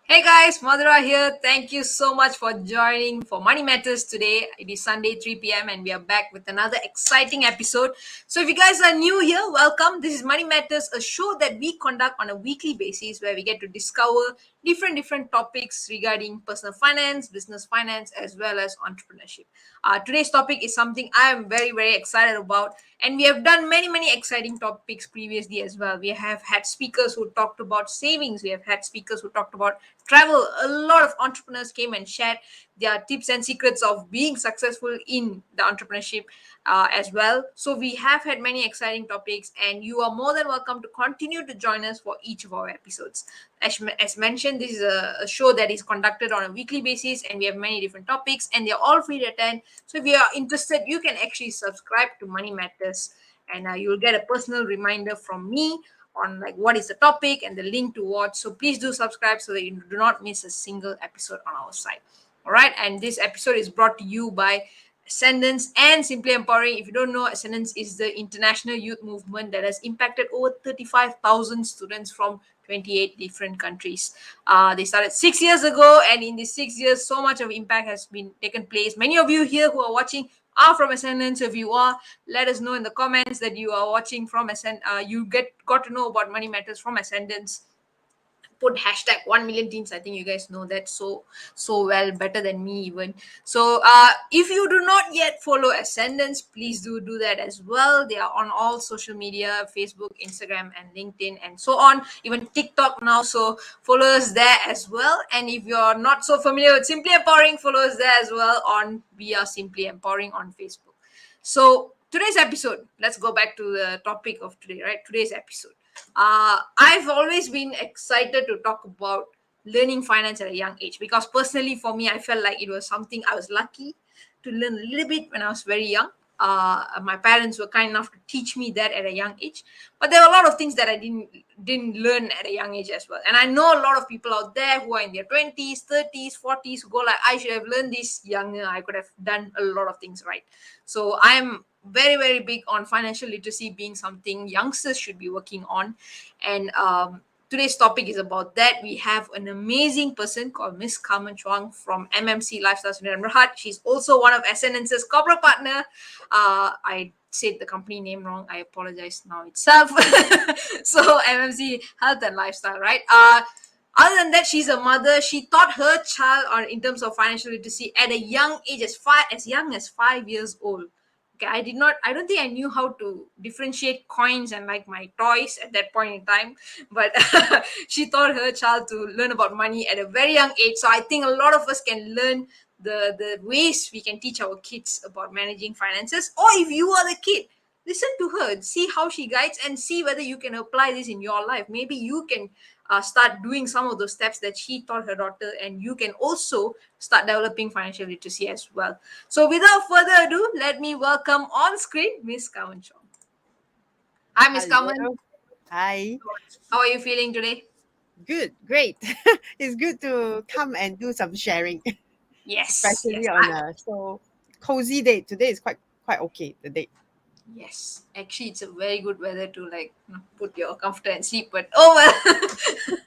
Hey guys, Madhura here. Thank you so much for joining for Money Matters today. It is Sunday 3 p.m. and we are back with another exciting episode. So if you guys are new here, welcome. This is Money Matters, a show that we conduct on a weekly basis where we get to discover different topics regarding personal finance, business finance, as well as entrepreneurship. Today's topic is something I am very excited about, and we have done many exciting topics previously as well. We have had speakers who talked about savings. We have had speakers who talked about travel. A lot of entrepreneurs came and shared their tips and secrets of being successful in the entrepreneurship as well. So we have had many exciting topics, and you are more than welcome to continue to join us for each of our episodes. As mentioned, this is a show that is conducted on a weekly basis, and we have many different topics, and they're all free to attend. So if you are interested, you can actually subscribe to Money Matters, and you'll get a personal reminder from me on like what is the topic and the link to watch. So please do subscribe so that you do not miss a single episode on our site. All right, and this episode is brought to you by Ascendance and Simply Empowering. If you don't know, Ascendance is the international youth movement that has impacted over 35,000 students from 28 different countries. They started 6 years ago, and in these 6 years, so much of impact has been taken place. Many of you here who are watching are from Ascendance. If you are, let us know in the comments that you are watching from Ascendance. You got to know about Money Matters from Ascendance. Put hashtag 1 million teens. I think you guys know that so well, better than me even. So if you do not yet follow Ascendance, please do that as well. They are on all social media: Facebook, Instagram, and LinkedIn, and so on, even TikTok now. So follow us there as well. And if you're not so familiar with Simply Empowering, follow us there as well on We Are Simply Empowering on Facebook. So today's episode, let's go back to the topic of today, right? Today's episode. I've always been excited to talk about learning finance at a young age, because personally for me, I felt like it was something I was lucky to learn a little bit when I was very young. My parents were kind enough to teach me that at a young age, but there were a lot of things that I didn't learn at a young age as well. And I know a lot of people out there who are in their 20s, 30s, 40s who go like, I should have learned this younger. I could have done a lot of things right. So I'm very big on financial literacy being something youngsters should be working on. And today's topic is about that. We have an amazing person called Miss Carmen Chuang from MMC Lifestyle Sdn Bhd. She's also one of Ascendance's corporate partner. I said the company name wrong. I apologize now itself. So MMC Health and Lifestyle, right? Other than that, she's a mother. She taught her child on in terms of financial literacy at a young age, as young as 5 years old. Okay, I don't think I knew how to differentiate coins and like my toys at that point in time, but she taught her child to learn about money at a very young age. So I think a lot of us can learn the ways we can teach our kids about managing finances. Or if you are the kid, listen to her, see how she guides, and see whether you can apply this in your life. Maybe you can start doing some of those steps that she taught her daughter, and you can also start developing financial literacy as well. So without further ado, let me welcome on screen Miss Carmen Chong. Hi, Miss Carmen. Hello. Hi. How are you feeling today? Good. Great. It's good to come and do some sharing, Yes. especially on a so cozy day. Today is quite okay. The day. Yes, actually, it's a very good weather to put your comforter and sleep. But oh well,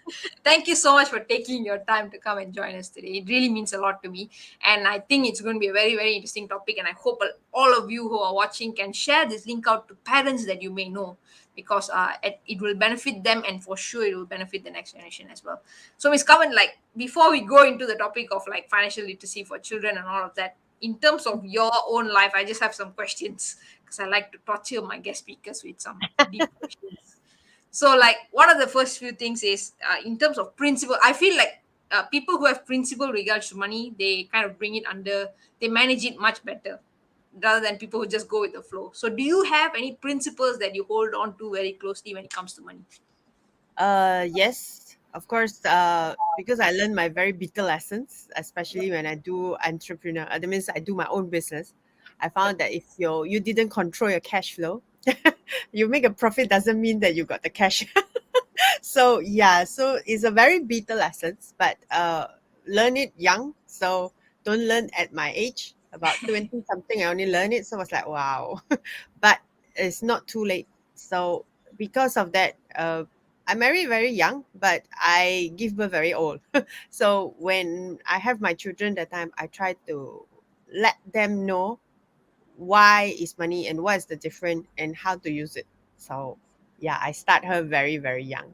thank you so much for taking your time to come and join us today. It really means a lot to me, and I think it's going to be a very interesting topic. And I hope all of you who are watching can share this link out to parents that you may know, because it will benefit them, and for sure it will benefit the next generation as well. So, Ms. Kavan, like before we go into the topic of like financial literacy for children and all of that, in terms of your own life, I just have some questions, because I like to torture my guest speakers with some deep questions. So, like, one of the first few things is in terms of principle. I feel like people who have principle regards to money, they kind of bring it under, they manage it much better rather than people who just go with the flow. So, do you have any principles that you hold on to very closely when it comes to money? Yes, of course. Because I learned my very bitter lessons, Yep. especially when I do entrepreneur. That means I do my own business. I Yep. found that if you didn't control your cash flow, you make a profit doesn't mean that you got the cash. So yeah, so it's a very bitter lessons, but learn it young. So don't learn at my age. About 20 something, I only learned it. So I was like, wow. But it's not too late. So because of that, I married very young, but I give birth very old. So when I have my children that time, I try to let them know why is money and what is the difference and how to use it. So yeah, I start her very, very young.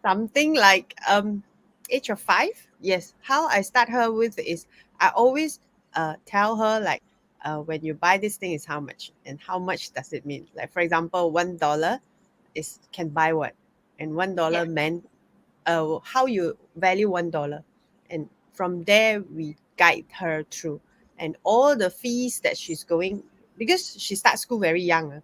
Something like age of 5. Yes, how I start her with is I always tell her like when you buy this thing is how much and how much does it mean. Like for example, $1 is can buy what, and $1 Yeah. meant how you value $1, and from there we guide her through and all the fees that she's going, because she starts school very young.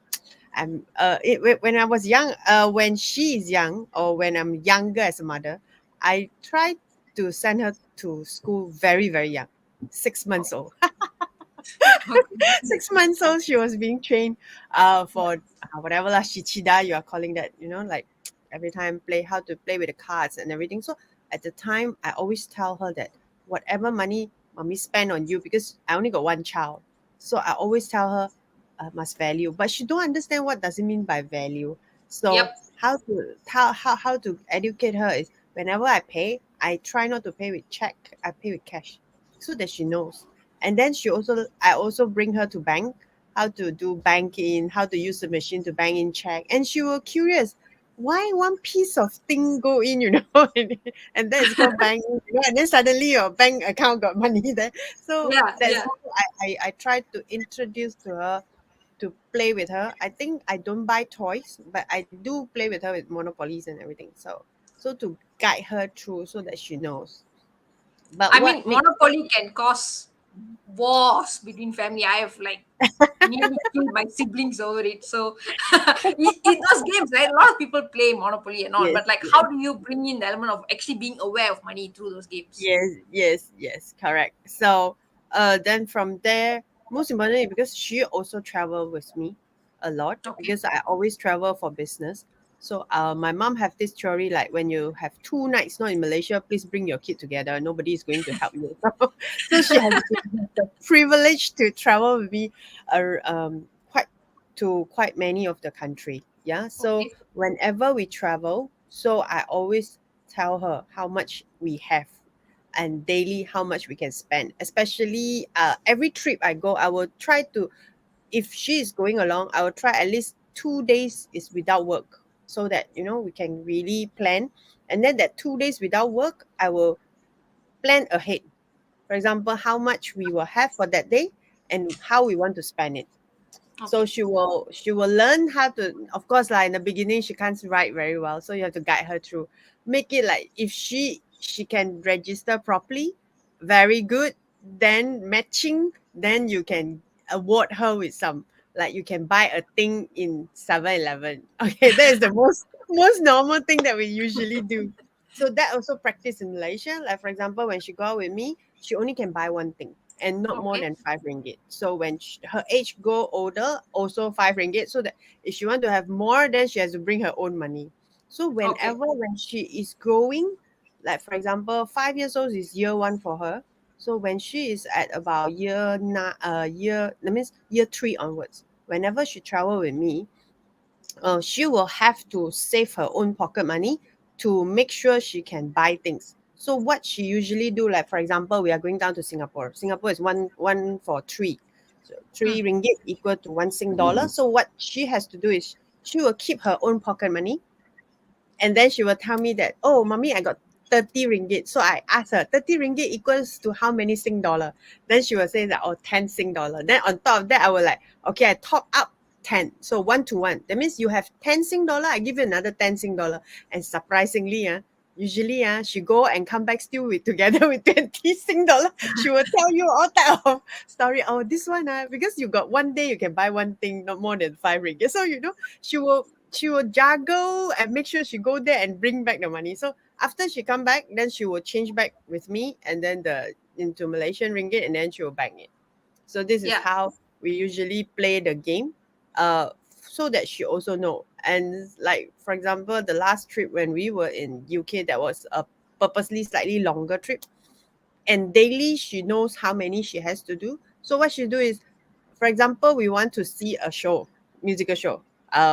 When I was young, when she is young or when I'm younger as a mother, I try to send her to school very, very young, 6 months old. Okay. 6 months old, she was being trained for whatever lah, shichida you are calling that, like every time play how to play with the cards and everything. So at the time, I always tell her that whatever money mommy spend on you, because I only got one child, so I always tell her must value, but she don't understand what does it mean by value. So Yep. how to educate her is whenever I pay, I try not to pay with check, I pay with cash, so that she knows. And then I also bring her to bank, how to do banking, how to use the machine to bank in check, and she was curious why one piece of thing go in, and that is called banking, and then suddenly your bank account got money there. So Yeah. that's Yeah. how I try to introduce to her, to play with her. I think I don't buy toys, but I do play with her with monopolies and everything. So to guide her through so that she knows. But I what mean, makes Monopoly can cause wars between family. I have like nearly killed my siblings over it. So, in those games, right, a lot of people play Monopoly and all. yes, But like, how yes. do you bring in the element of actually being aware of money through those games? Yes, yes, yes, correct. So, then from there, most importantly, because she also travel with me a lot, Okay. because I always travel for business. So, my mom have this theory like when you have 2 nights not in Malaysia, please bring your kid together. Nobody is going to help you. So she has the privilege to travel with me, quite many of the country. Yeah. So Okay. whenever we travel, so I always tell her how much we have and daily how much we can spend, especially every trip I go, I will try to, if she is going along, I will try at least 2 days is without work, so that we can really plan. And then that 2 days without work, I will plan ahead, for example how much we will have for that day and how we want to spend it. So Okay. she will learn how to, of course, like in the beginning she can't write very well, so you have to guide her through, make it like if she can register properly, very good, then matching, then you can award her with some, like you can buy a thing in 7-Eleven. Okay, that is the most normal thing that we usually do. So that also practice in Malaysia, like for example when she go out with me, she only can buy one thing and not more Okay. than 5 ringgit. So when her age go older, also 5 ringgit. So that if she want to have more, then she has to bring her own money. So Okay. whenever when she is growing, like for example, 5 years old is year one for her. So when she is at about that means year three onwards, whenever she travel with me, she will have to save her own pocket money to make sure she can buy things. So what she usually do, like for example, we are going down to Singapore. Singapore is one for three. So Hmm. 3 ringgit equal to $1 Sing. So what she has to do is she will keep her own pocket money, and then she will tell me that, oh, mommy, I got 30 ringgit. So I asked her, 30 ringgit equals to how many Sing dollar? Then she will say that, oh, 10 Sing dollar. Then on top of that, I will like, okay, I top up 10. So 1 to 1. That means you have 10 Sing dollar, I give you another 10 Sing dollar. And surprisingly, usually she go and come back still with together with 20 Sing dollar. She will tell you all type of story. Oh, this one, because you got one day you can buy one thing, not more than 5 ringgit. So, she will she will juggle and make sure she go there and bring back the money. So after she come back, then she will change back with me and then the into Malaysian ringgit, and then she will bank it. So this is Yeah. how we usually play the game, so that she also know. And like for example, the last trip when we were in UK, that was a purposely slightly longer trip, and daily she knows how many she has to do. So what she do is, for example, we want to see a show, musical show.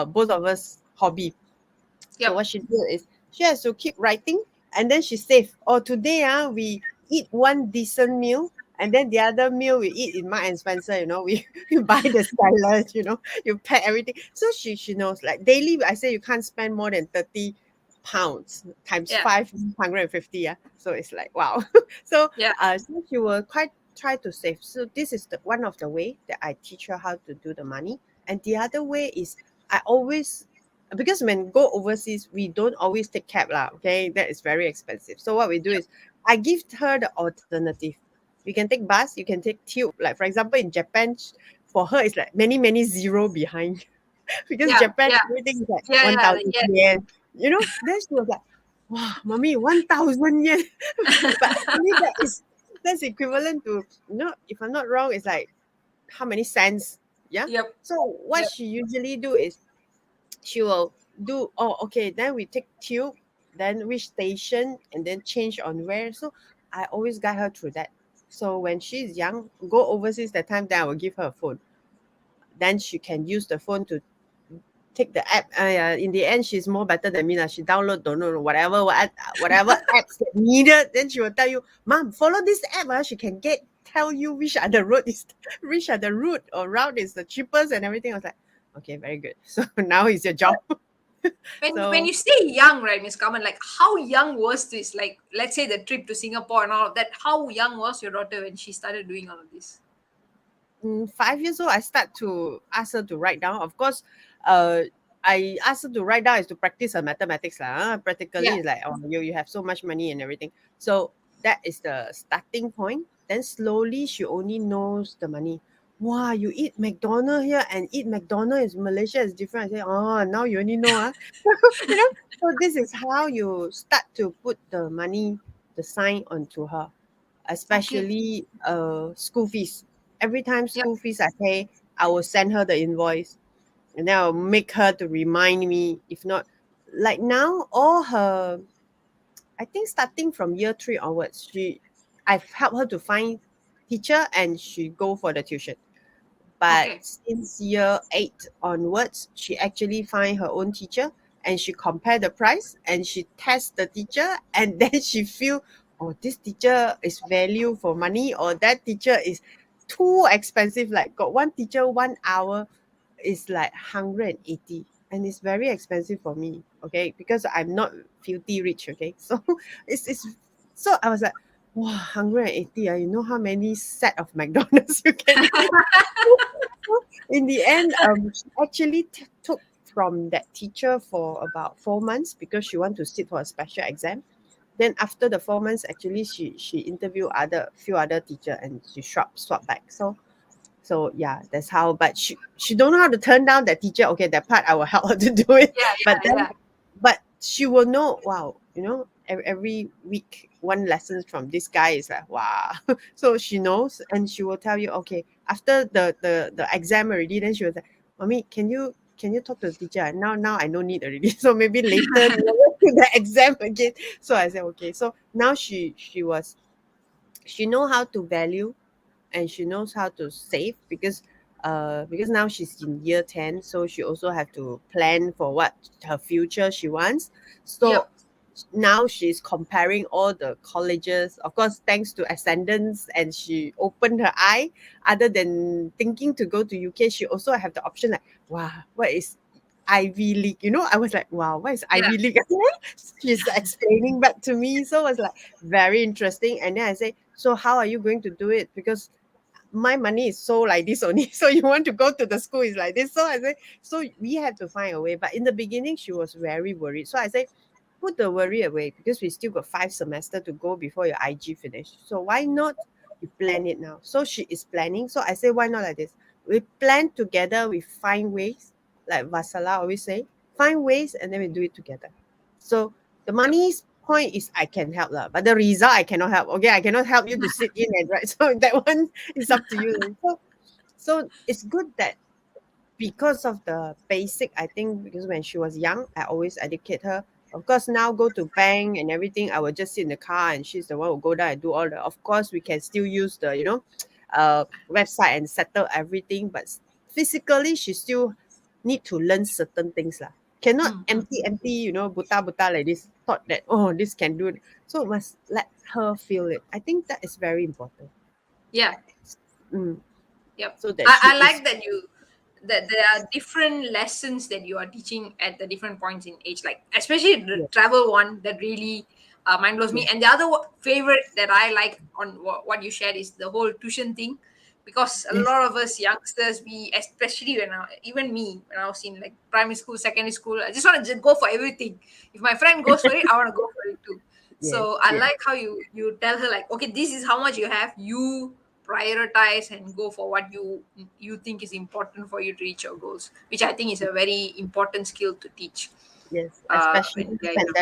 Both of us hobby. So Yep. what she do is she has to keep writing, and then she save. Oh, today we eat one decent meal, and then the other meal we eat in Mark and Spencer. We you buy the salad. You pack everything. So she knows, like daily. I say you can't spend more than 30 pounds times Yeah. 550. Yeah, so it's like wow. so Yeah. so she will quite try to save. So this is the one of the way that I teach her how to do the money, and the other way is I always, because when go overseas we don't always take cab lah, okay, that is very expensive. So what we do is I give her the alternative. You can take bus, you can take tube. Like for example in Japan, for her it's like many many zero behind. Because Yeah. Japan Yeah. everything is like Yeah. Yeah. 1,000 Yeah. yen. Then she was like, wow, mommy, 1,000 yen. But actually that's equivalent to, if I'm not wrong, it's like how many cents. Yeah. Yep. So what Yep. she usually do is she will do, oh okay, then we take tube, then which station, and then change on where. So I always guide her through that. So when she's young, go overseas that time, then I will give her a phone. Then she can use the phone to take the app. In the end, she's more better than me lah. She download, don't know, whatever apps that needed. Then she will tell you, Mom, follow this app. She can tell you which are the road is which are the route or route is the cheapest and everything. I was like, okay, very good. So now it's your job. When So you say young, right, Miss Kaman, like how young was this? Like, let's say the trip to Singapore and all of that. How young was your daughter when she started doing all of this? 5 years old, I start to ask her to write down. Of course, uh, I asked her to write down is to practice her mathematics lah. Yeah. Practically, it's like, oh, you have so much money and everything. So that is the starting point. Then slowly she only knows the money. Wow, you eat McDonald here and eat McDonald in Malaysia is different. I say, oh, now you only know, huh? you know. So this is how you start to put the money, the sign onto her, Okay. especially school fees. Every time Yep. school fees I pay, I will send her the invoice, and then I'll make her to remind me. If not, like now, all her, I think starting from year three onwards, I've helped her to find teacher and she go for the tuition. But Okay. since year eight onwards, she actually find her own teacher and she compare the price and she test the teacher, and then she feel, oh, this teacher is value for money or that teacher is too expensive. Like got one teacher 1 hour is like 180, and it's very expensive for me, okay, because I'm not filthy rich, okay. So it's so I was like, wow, 180, you know how many set of McDonald's you can eat. So in the end, she actually took from that teacher for about 4 months because she want to sit for a special exam. Then after the 4 months, actually she interviewed other few other teacher and she swap back. So yeah, that's how. But she don't know how to turn down that teacher. Okay, that part I will help her to do it. Yeah. But Yeah. then, Yeah. but she will know. Wow, every week one lesson from this guy is like wow. So she knows, and she will tell you. Okay, after the exam already, then she was like, "Mommy, can you talk to the teacher? Now I no need already. So maybe later nearer to the exam again." So I said okay. So now she know how to value, and she knows how to save because now she's in year 10, so she also have to plan for what her future she wants. So Yep. now she's comparing all the colleges, of course thanks to Ascendance, and she opened her eye. Other than thinking to go to UK, she also have the option like, wow, what is Ivy League? I was like, wow, what is Yeah. Ivy League? She's explaining back to me, so it was like very interesting. And then I say, so how are you going to do it? Because my money is so like this only. So you want to go to the school is like this. So I say, so we have to find a way. But in the beginning, she was very worried. So I say, put the worry away because we still got 5 semesters to go before your IG finish. So why not you plan it now? So she is planning. So I say, why not like this? We plan together, we find ways, like Vasala always say. find ways, and then we do it together. So the money's point is I can help lah, but the result I cannot help. Okay, I cannot help you to sit in and write. So that one is up to you. So it's good that because of the basic, I think because when she was young, I always educate her. Of course, now go to bank and everything, I will just sit in the car and she's the one who go down and do all the. Of course, we can still use the website and settle everything, but physically, she still need to learn certain things lah. Cannot Mm-hmm. empty, buta buta like this. Thought that this can do it. So must let her feel it. I think that is very important. Yeah. Mm, Yep. so that she I is like that that there are different lessons that you are teaching at the different points in age, like especially the yeah, travel one that really mind blows yeah, me. And the other favorite that I like on what you shared is the whole tuition thing, because a yes, lot of us youngsters, we especially even me when I was in like primary school, secondary school, I just want to go for everything. If my friend goes for it, I want to go for it too. yes, So I yes. like how you tell her like, okay, this is how much you have, you prioritize and go for what you think is important for you to reach your goals, which I think is a very important skill to teach Yes, especially when this they're young.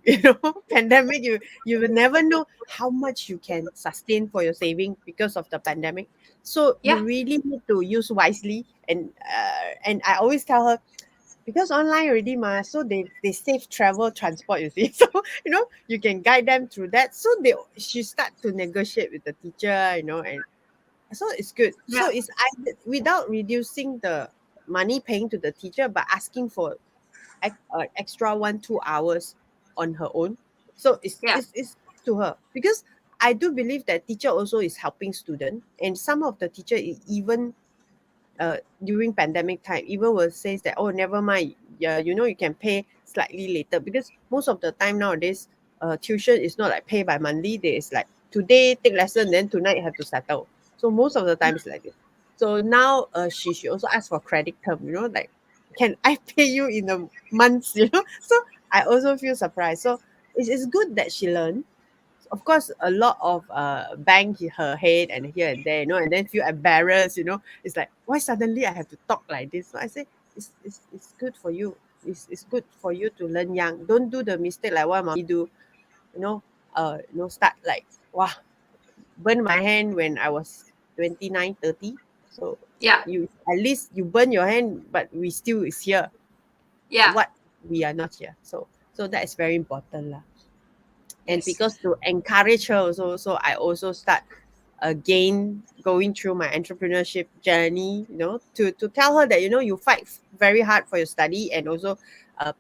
pandemic. Pandemic, you will never know how much you can sustain for your saving because of the pandemic. So you Yeah, really need to use wisely. And I always tell her because online already, so they save travel transport. You see, so you can guide them through that. So she start to negotiate with the teacher, and so it's good. So yeah, it's without reducing the money paying to the teacher, but asking for extra 1 2 hours on her own. So it's, yeah, it's it's to her because I do believe that teacher also is helping student, and some of the teacher even during pandemic time even will says that, oh, never mind, yeah, you can pay slightly later, because most of the time nowadays tuition is not like pay by monthly. There is like today take lesson, then tonight you have to settle. So most of the time it's like this. So now she should also ask for credit term, like, can I pay you in the months, so I also feel surprised. So it's good that she learned. Of course, a lot of bang her head and here and there, and then feel embarrassed. It's like, why suddenly I have to talk like this? So I say, it's good for you. It's good for you to learn young. Don't do the mistake like what mommy do. Start like, wow, burn my hand when I was 29, 30. So yeah, you at least you burn your hand, but we still is here. yeah, What we are not here. So that is very important lah. And yes, because to encourage her also, so I also start again going through my entrepreneurship journey, to tell her that you fight very hard for your study, and also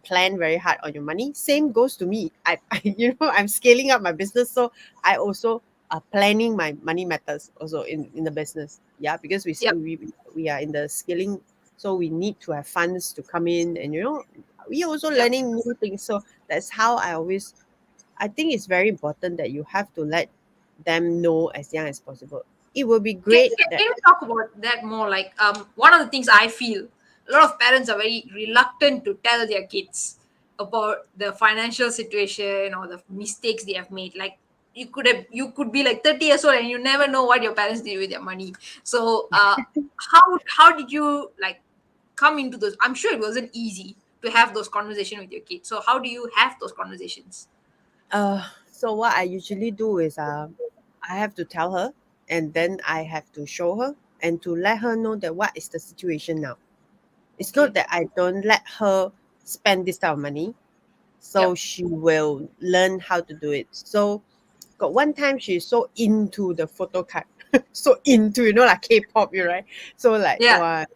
plan very hard on your money. Same goes to me. I'm scaling up my business, so I also planning my money matters also in the business. Yeah, because yep, we are in the scaling, so we need to have funds to come in, and we also yep. learning new things. So that's how I think it's very important that you have to let them know as young as possible. It will be great that Can we talk about that more? Like, one of the things I feel a lot of parents are very reluctant to tell their kids about the financial situation or the mistakes they have made. Like, you could be like 30 years old and you never know what your parents did with their money. So, how did you like come into those? I'm sure it wasn't easy to have those conversations with your kids. So, how do you have those conversations? so what I usually do is I have to tell her, and then I have to show her and to let her know that what is the situation now. It's not Okay. that I don't let her spend this type of money, so Yep. she will learn how to do it. So got one time she's so into the photo card, so into, like K-pop, you right? So like, Yeah.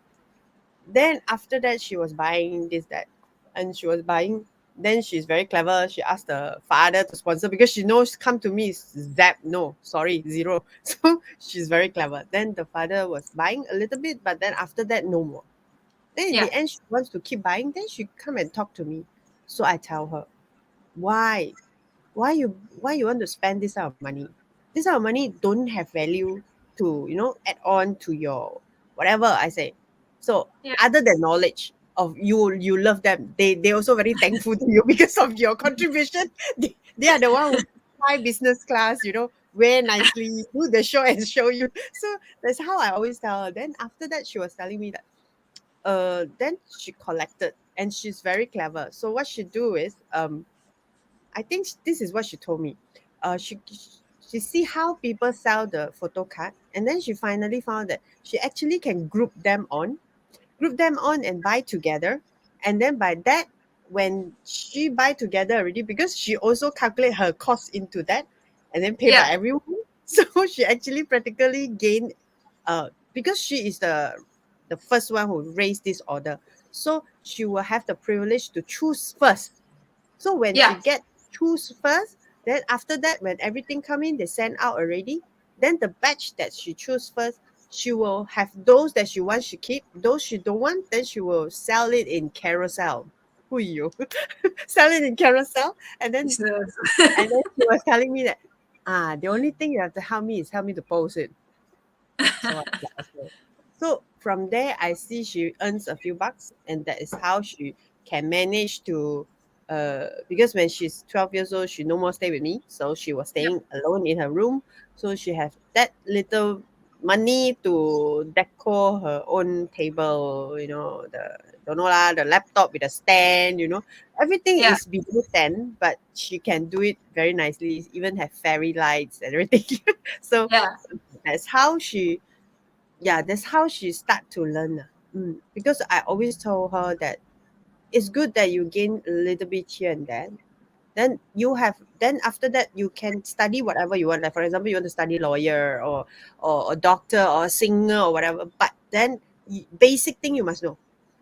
then after that, she was buying this, that, and she was buying. Then she's very clever. She asked the father to sponsor because she knows come to me is zap. No, sorry, zero. So she's very clever. Then the father was buying a little bit, but then after that, no more. Then in Yeah. the end, she wants to keep buying. Then she come and talk to me. So I tell her, why? Why you want to spend this amount of money? This amount of money don't have value to add on to your whatever I say. So Yeah. other than knowledge of you love them, they also very thankful to you because of your contribution. They are the one who fly business class, wear nicely, do the show and show you. So that's how I always tell her. Then after that, she was telling me that then she collected. and she's very clever. So what she do is, I think this is what she told me. She see how people sell the photo card, and then she finally found that she actually can group them on and buy together. And then by that, when she buy together already, because she also calculate her cost into that and then pay by Yeah. everyone. So she actually practically gain, because she is the first one who raised this order. So she will have the privilege to choose first. So when she Yeah. get choose first, then after that, when everything come in, they send out already. Then the batch that she choose first, she will have those that she wants she keep. Those she don't want, then she will sell it in carousel. Who you sell it in carousel, Business. and then she was telling me that the only thing you have to help me is help me to post it. So I was like, okay. So from there, I see she earns a few bucks, and that is how she can manage to. Because when she's 12 years old, she no more stay with me, so she was Yep. staying alone in her room. So she have that little money to decor her own table. The don't know lah, the laptop with a stand. Everything Yeah. is below 10, but she can do it very nicely. Even have fairy lights and everything. So Yeah. that's how she that's how she start to learn because I always told her that it's good that you gain a little bit here and there. Then after that you can study whatever you want. Like for example, you want to study lawyer or a doctor or a singer or whatever, but then basic thing you must know,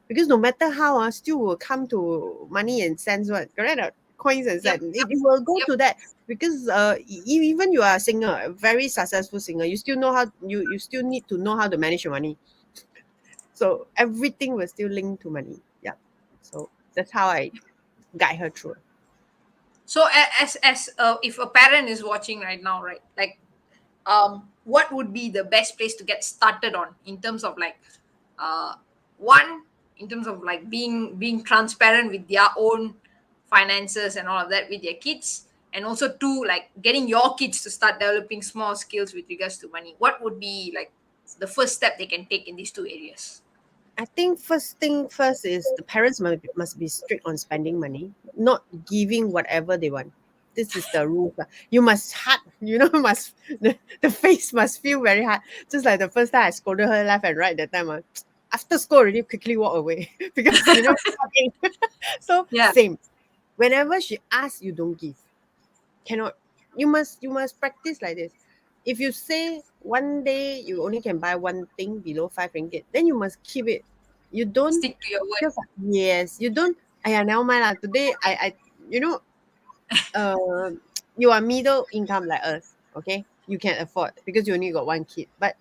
because no matter how still will come to money and cents, what correct or not? Coins and Yep. cents, it will go Yep. to that. Because even you are a singer, a very successful singer, you still know how you still need to know how to manage your money. So everything will still link to money. Yeah. So that's how I guide her through. So as if a parent is watching right now, right? Like, what would be the best place to get started on in terms of like, uh, one, in terms of like being transparent with their own finances and all of that with their kids, and also two, like getting your kids to start developing small skills with regards to money. What would be like the first step they can take in these two areas? I think first thing first is the parents must be strict on spending money, not giving whatever they want. This is the rule. You must hard, must the face must feel very hard. Just like the first time I scolded her left and right that time. After school already quickly walk away because shocking. So Yeah. same. Whenever she asks, you don't give. Cannot. You must practice like this. If you say one day you only can buy one thing below 5 ringgit, then you must keep it. You don't Stick to your word. just yes, you don't. Never mind lah. Today I you know uh you are middle income like us, okay? You can afford because you only got one kid, but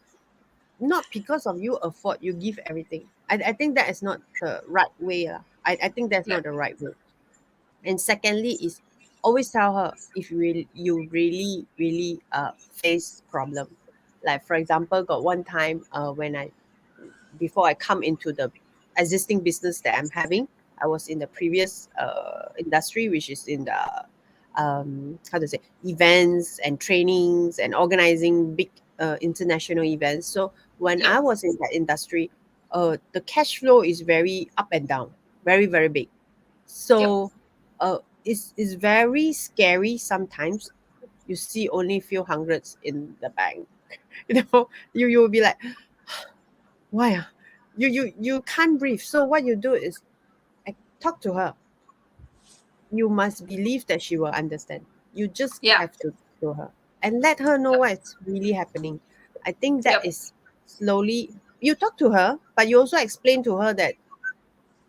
not because of you afford you give everything. I think that is not the right way lah. I think that's Yeah. not the right way. And secondly is always tell her if you really face problem. Like for example, got one time when I before I come into the existing business that I'm having, I was in the previous industry, which is in the how to say events and trainings and organizing big international events. So when Yep. I was in that industry, the cash flow is very up and down, very very big. Yep. So it's very scary sometimes. You see only few hundreds in the bank. You will be like, why? You can't breathe. So what you do is I talk to her. You must believe that she will understand. You just Yeah. have to talk to her and let her know Yep. what's really happening. I think that Yep. is slowly you talk to her, but you also explain to her that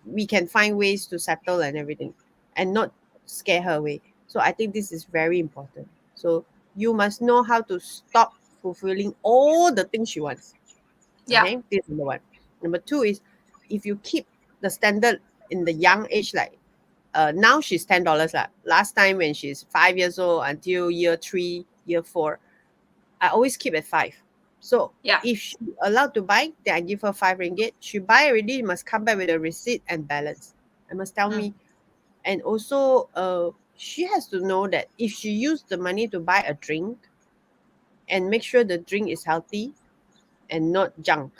we can find ways to settle and everything and not scare her away. So I think this is very important. So you must know how to stop fulfilling all the things she wants. Yeah. Okay, this is number one. Number two is if you keep the standard in the young age, like now she's $10 lah. Last time when she's 5 years old until year three, year four, I always keep at five. So Yeah. if she allowed to buy, then I give her 5 ringgit. She buy already, must come back with a receipt and balance. And must tell Mm. me. And also, she has to know that if she used the money to buy a drink and make sure the drink is healthy and not junk.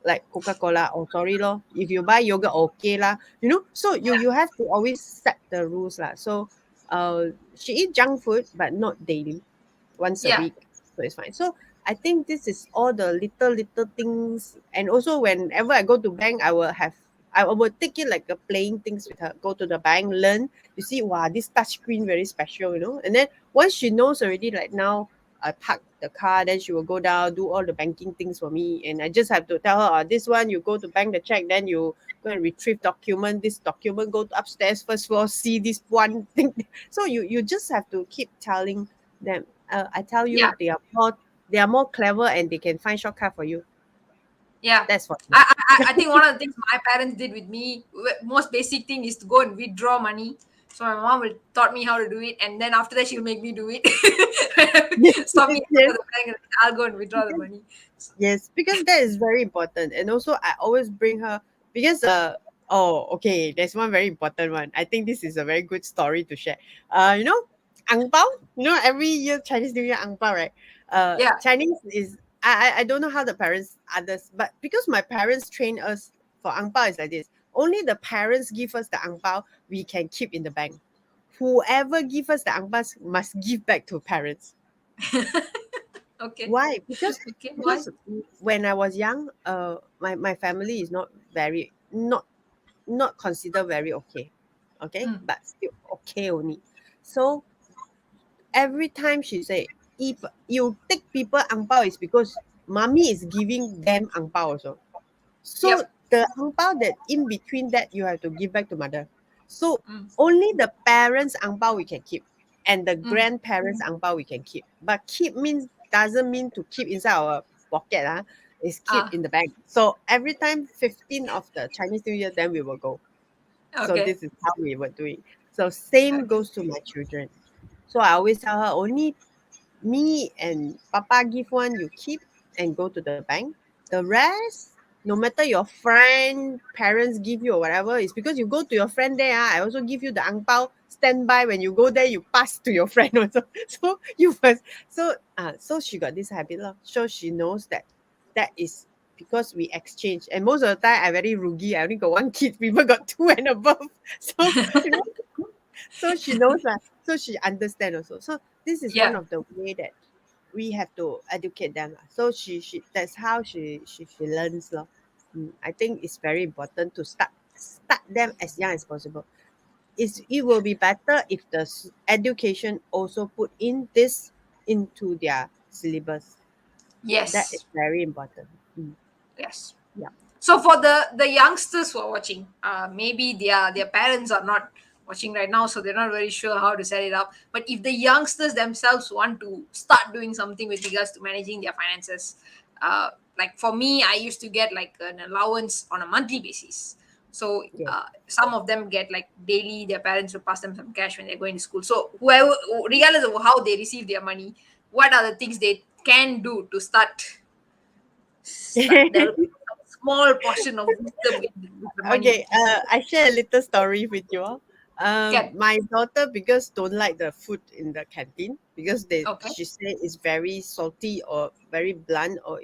like Coca-Cola. Oh, sorry lor. If you buy yogurt, okay lah. So you have to always set the rules lah. So she eat junk food, but not daily, once a Yeah. week. So it's fine. So I think this is all the little things. And also whenever I go to bank, I will take it like a playing things with her. Go to the bank, learn. You see, wow, this touch screen very special. And then once she knows already, like now I park the car, then she will go down, do all the banking things for me. And I just have to tell her, this one you go to bank the check, then you go and retrieve document. This document go to upstairs first floor, see this one thing. So you just have to keep telling them. I tell you, Yeah. they are more clever and they can find shortcut for you. Yeah. That's for sure. I think one of the things my parents did with me, most basic thing is to go and withdraw money. So my mom will taught me how to do it, and then after that she'll make me do it. Stop me at Yes, the bank, and I'll go and withdraw the money. So, yes, because that is very important. And also I always bring her because okay, there's one very important one. I think this is a very good story to share. Ang Pao, every year Chinese New Year ang Pao, right? yeah. Chinese is I don't know how the parents others, but because my parents train us for ang Pao is like this. Only the parents give us the ang Pao we can keep in the bank. Whoever give us the ang Pao must give back to parents. Okay. Why? Because Okay. Why? because when I was young, my family is not considered very okay, okay, Mm. but still okay only. So every time she say, if you take people ang pao is because mommy is giving them ang pao also. So Yep. the ang pao that in between that you have to give back to mother. So Mm. only the parents ang pao we can keep, and the Mm. grandparents ang pao we can keep. But keep means doesn't mean to keep inside our pocket. Is keep Ah. in the bank. So every time 15 of the Chinese New Year, then we will go. So Okay. this is how we were doing. So same goes to my children. So I always tell her only me and Papa give one, you keep and go to the bank. The rest, no matter your friend, parents give you or whatever, it's because you go to your friend there. I also give you the ang pao standby. When you go there, you pass to your friend also. So you first. So she got this habit, lah. So she knows that is because we exchange. And most of the time, I very rugi. I only got one kid. People got two and above. So you know, so she knows that. So she understand also. So this is one Yeah. of the way that we have to educate them lah. So she that's how she learns lah. I think it's very important to start them as young as possible. It will be better if the education also put in this into their syllabus. That is Yes. very important. Yes. Yeah. So for the youngsters who are watching, maybe their parents are not watching right now, so they're not very sure how to set it up. But if the youngsters themselves want to start doing something with regards to managing their finances, like for me, I used to get like an allowance on a monthly basis. So Yes. some of them get like daily. Their parents will pass them some cash when they're going to school. So whoever, regardless of how they receive their money, what are the things they can do to start developing some small portion of wisdom with the money. Okay, I share a little story with you all. Can. My daughter because don't like the food in the canteen because Okay. she say it's very salty or very blunt or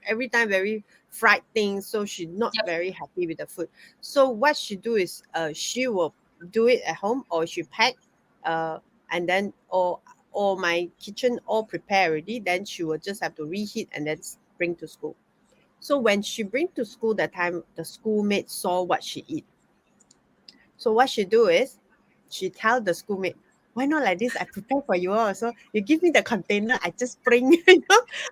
every time very fried things, so she's not Yep. very happy with the food. So what she do is she will do it at home or she pack uh and then or my kitchen all prepare already. Then she will just have to reheat and then bring to school. So when she bring to school that time, the schoolmate saw what she eat. So what she do is, she tell the schoolmate, why not like this? I prepare for you all. So you give me the container, I just bring,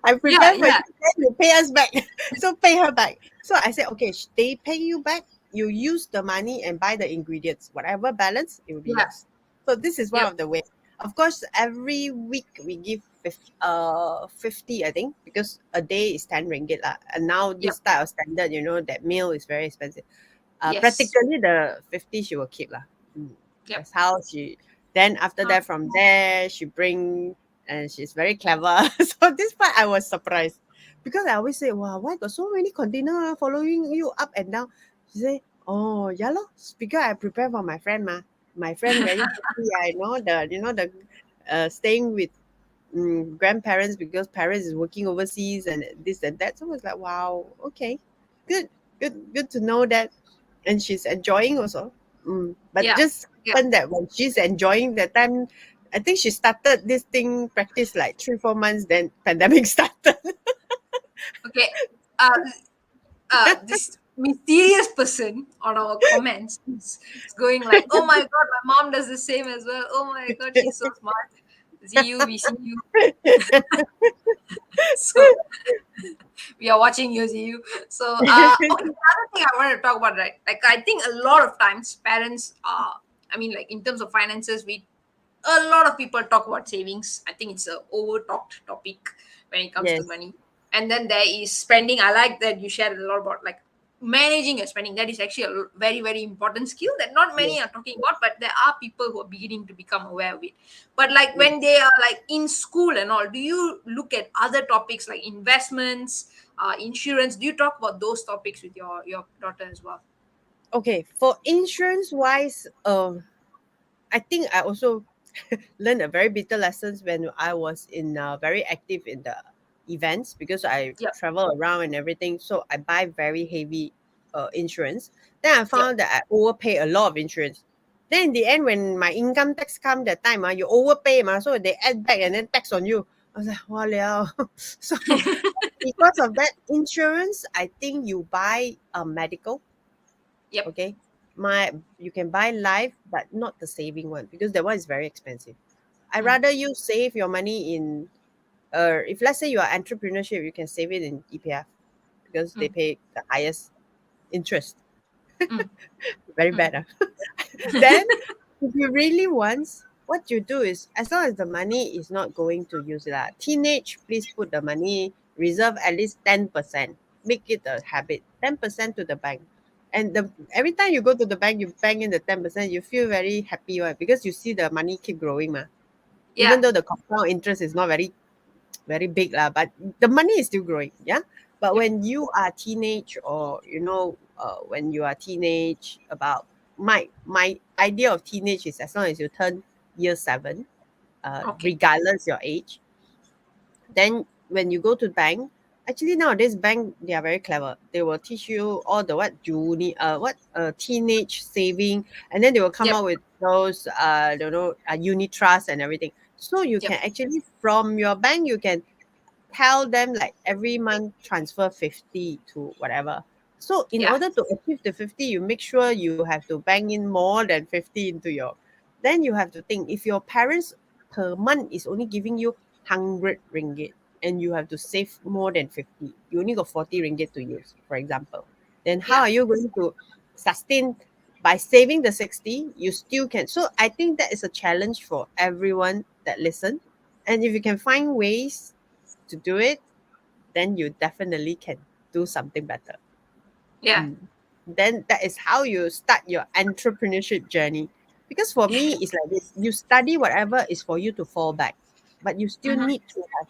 I Yeah, prepare for you, yeah, then you pay us back. So pay her back. So I said, okay, they pay you back. You use the money and buy the ingredients. Whatever balance, it will be yeah. yours. So this is one Yep, of the way. Of course, every week we give 50, I think, because a day is 10 ringgit. Lah. And now yep. this type of standard, that meal is very expensive. Yes. Practically the 50 she will keep lah. Yep. That's how she. Then after Uh, that, from there she bring, and she's very clever. So this part I was surprised because I always say, wow, why got so many container following you up and down? She say, oh yeah lor, because I prepare for my friend ma. My friend very happy. I know the staying with grandparents because parents is working overseas and this and that. So I was like, wow, okay. good, good to know that, and she's enjoying also. But Yeah. just Yeah. happen that when she's enjoying that time, I think she started this thing practice like 3 4 months. Then pandemic started. Okay. This mysterious person on our comments is going like, "Oh my god, my mom does the same as well. Oh my god, she's so smart. See you, we see you." So we are watching you, see you. So okay, another thing I want to talk about, right? Like I think a lot of times parents I mean, like in terms of finances, we a lot of people talk about savings. I think it's a over talked topic when it comes to Yes, money. And then there is spending. I like that you shared a lot about like managing your spending. That is actually a very, very important skill that not yes, many are talking about, but there are people who are beginning to become aware of it. But like yes. when they are like in school and all, do you look at other topics like investments, insurance? Do you talk about those topics with your daughter as well? Okay, for insurance wise, I think I also learned a very bitter lessons when I was in very active in the events because I Yep. travel around and everything. So I buy very heavy insurance. Then I Yep. found that I overpay a lot of insurance. Then in the end, when my income tax come that time, you overpay, so they add back and then tax on you. I was like, wow, liao. So because of that insurance, I think you buy a medical. Yep. Okay, you can buy life, but not the saving one because that one is very expensive. I Mm, rather you save your money in if let's say you are entrepreneurship, you can save it in EPF because they mm, pay the highest interest. mm, Very mm. bad. Then if you really want, what you do is as long as the money is not going to use it. Teenage, please put the money, reserve at least 10%. Make it a habit. 10% to the bank. And every time you go to the bank, you bank in the 10%, you feel very happy, right? Because you see the money keep growing. Even Yeah. though the compound interest is not very big lah, but the money is still growing. Yeah. But Yep. when you are teenage, or when you are teenage, about my idea of teenage is as long as you turn year 7, Okay. regardless your age, then when you go to bank, actually nowadays bank they are very clever. They will teach you all the what teenage saving, and then they will come Yep. up with those unit trust and everything. So you Yep. can actually from your bank you can tell them like every month transfer 50 to whatever. So in Yeah. order to achieve the 50, you make sure you have to bank in more than 50 into your. Then you have to think if your parents per month is only giving you 100 ringgit and you have to save more than 50, you only got 40 ringgit to use, for example. Then how Yeah. are you going to sustain by saving the 60? You still can. So I think that is a challenge for everyone that listen. And if you can find ways to do it, then you definitely can do something better. Yeah. Mm. Then that is how you start your entrepreneurship journey. Because for me, it's like this: you study whatever is for you to fall back, but you still Mhm. need to have.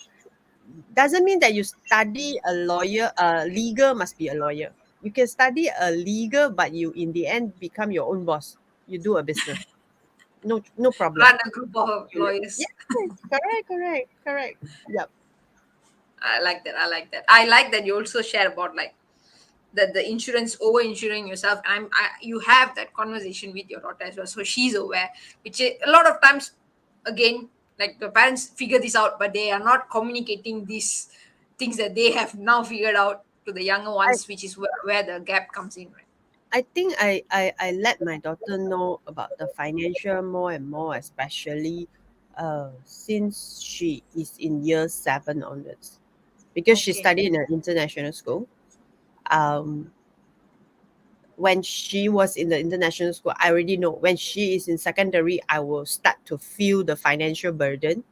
Doesn't mean that you study a lawyer. Legal must be a lawyer. You can study a legal, but you in the end become your own boss. You do a business. No, no problem. Run a group of lawyers. Yes, correct, correct, correct. Yep. I like that. I like that. I like that you also share about like the insurance over insuring yourself. You have that conversation with your daughter as well, so she's aware. A lot of times, again, like the parents figure this out, but they are not communicating these things that they have now figured out to the younger I ones, which is where the gap comes in, right? I think I let my daughter know about the financial more and more, especially since she is in year 7 onwards, because she Okay. studied in an international school. Um, when she was in the international school, I already know when she is in secondary, I will start to feel the financial burden.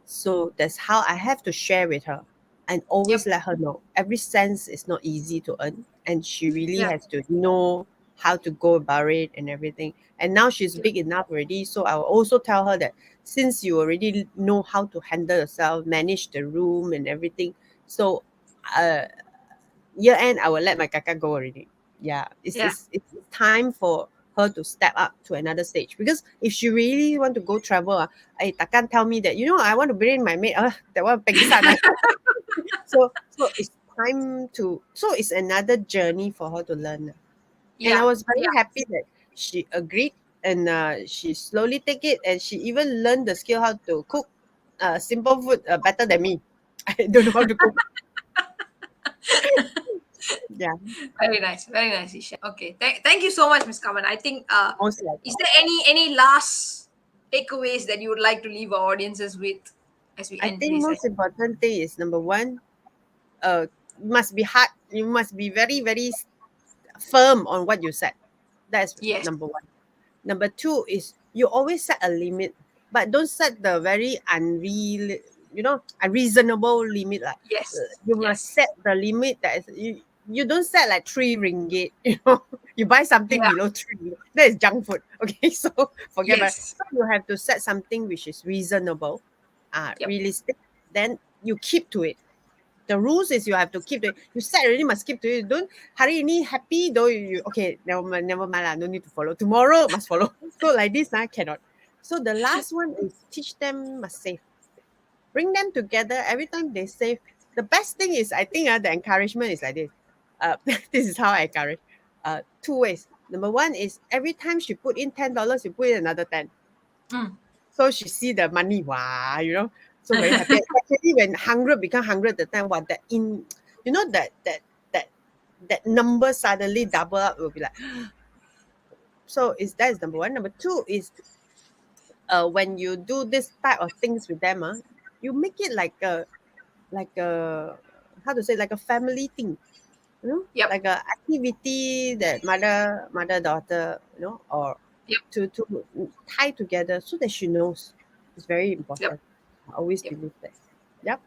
So that's how I have to share with her and always Yep. let her know every cent is not easy to earn. And she really Yeah. has to know how to go about it and everything. And now she's Yep. big enough already. So I will also tell her that since you already know how to handle yourself, manage the room and everything. So uh, year end, I will let my kaka go already. Yeah, Yeah. it's time for her to step up to another stage. Because if she really want to go travel, takkan tell me that I want to bring my maid. That one pengsan. So it's time to, so it's another journey for her to learn. And I Yeah, was very yeah, happy that she agreed, and she slowly take it, and she even learned the skill how to cook simple food better than me. I don't know how to cook. Yeah, very nice, very nice, Isha. Okay, thank you so much, Miss Kaman. I think most likely. is there any last takeaways that you would like to leave our audiences with as we I end think today's most session? important thing is number one, must be hard. You must be very, very firm on what you said. That's Yes, number one. Number two is you always set a limit, but don't set the very unreasonable limit. Like yes, you must yes. set the limit that is, you don't set like 3 ringgit. You buy something Yeah, below three. That is junk food. Okay, so forget about it. yes. So you have to set something which is reasonable, Yep. realistic. Then you keep to it. The rules is you have to keep to it. You set already must keep to it. Don't hari ini happy though you okay, never mind lah, no need to follow. Tomorrow must follow. So like this cannot. So the last one is teach them must save. Bring them together every time they save. The best thing is I think the encouragement is like this. This is how I encourage. Two ways. Number one is every time she put in $10, you put in another 10. Mm. So she see the money, wow, so very happy. Especially when 100 become 100 the time, what that in, that that number suddenly double up will be like, so is that is number one. Number two is when you do this type of things with them, you make it like a how to say, like a family thing, Yep. like a activity that mother daughter, or Yep. to tie together so that she knows. It's very Yep. important. I always Yep. believe that. Yep.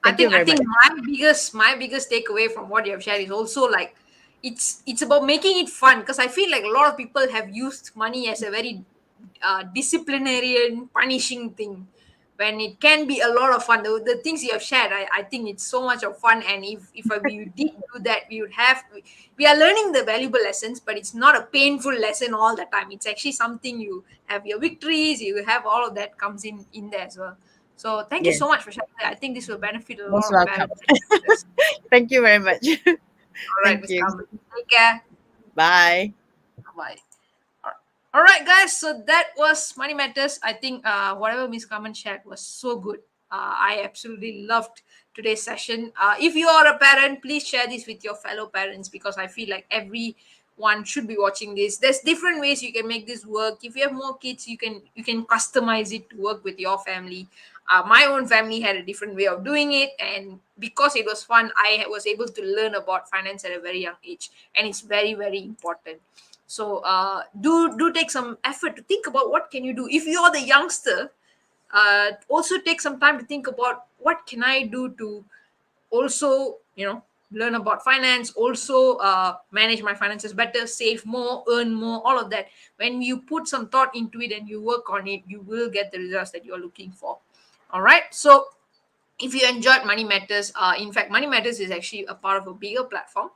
I Thank you think I very much. think my biggest takeaway from what you have shared is also like it's about making it fun, because I feel like a lot of people have used money as a very disciplinarian punishing thing, when it can be a lot of fun. The things you have shared, I think it's so much of fun, and if we did do that, we are learning the valuable lessons, but it's not a painful lesson all the time. It's actually something you have your victories, you have all of that comes in there as well. So thank you so Yes. much for sharing that. I think this will benefit a Most lot of welcome. parents and teachers. Thank you very much. All right, Thank Miss you. Carmen. Take care. Bye. Bye. All right, guys. So that was Money Matters. I think whatever Miss Carmen shared was so good. I absolutely loved today's session. If you are a parent, please share this with your fellow parents, because I feel like everyone should be watching this. There's different ways you can make this work. If you have more kids, you can customize it to work with your family. My own family had a different way of doing it, and because it was fun, I was able to learn about finance at a very young age, and it's very, very important. So do take some effort to think about what can you do if you're the youngster. Also take some time to think about what can I do to also learn about finance, also manage my finances better, save more, earn more, all of that. When you put some thought into it and you work on it, you will get the results that you're looking for. All right, so if you enjoyed Money Matters, in fact, Money Matters is actually a part of a bigger platform,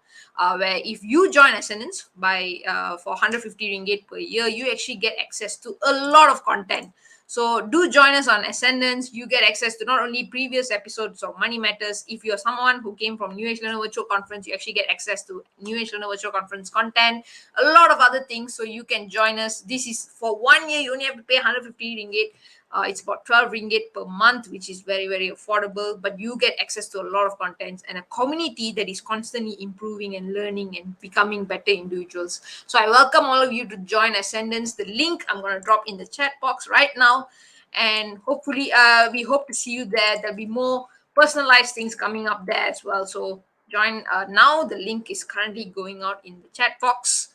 where if you join Ascendance by for 150 ringgit per year, you actually get access to a lot of content. So do join us on Ascendance. You get access to not only previous episodes of Money Matters. If you're someone who came from New Age Learner Virtual Conference, you actually get access to New Age Learner Virtual Conference content, a lot of other things. So you can join us. This is for 1 year. You only have to pay 150 ringgit. It's about 12 ringgit per month, which is very, very affordable. But you get access to a lot of contents and a community that is constantly improving and learning and becoming better individuals. So I welcome all of you to join Ascendance. The link I'm going to drop in the chat box right now. And hopefully, we hope to see you there. There'll be more personalized things coming up there as well. So join now. The link is currently going out in the chat box.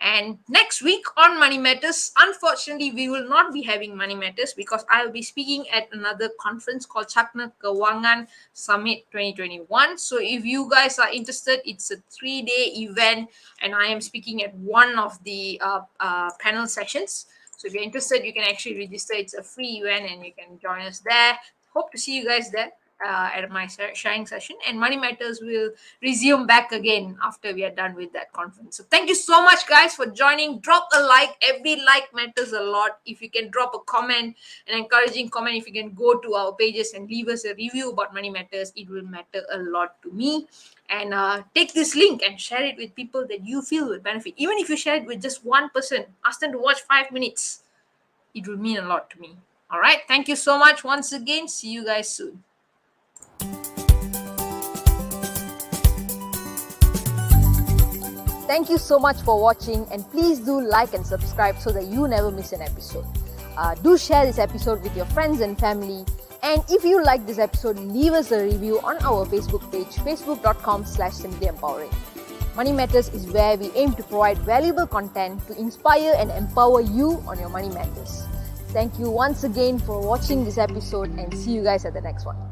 And next week on Money Matters, unfortunately, we will not be having Money Matters because I will be speaking at another conference called Chakna Kewangan Summit 2021. So if you guys are interested, it's a 3-day event, and I am speaking at one of the panel sessions. So if you're interested, you can actually register. It's a free event, and you can join us there. Hope to see you guys there. at my sharing session, and Money Matters will resume back again after we are done with that conference. So thank you so much, guys, for joining. Drop a like. Every like matters a lot. If you can drop a comment, an encouraging comment, if you can go to our pages and leave us a review about Money Matters, it will matter a lot to me. And take this link and share it with people that you feel will benefit. Even if you share it with just one person, ask them to watch 5 minutes. It will mean a lot to me. All right. Thank you so much once again. See you guys soon. Thank you so much for watching, and please do like and subscribe so that you never miss an episode. Do share this episode with your friends and family. And if you like this episode, leave us a review on our Facebook page, facebook.com/simplyempowering. Money Matters is where we aim to provide valuable content to inspire and empower you on your money matters. Thank you once again for watching this episode, and see you guys at the next one.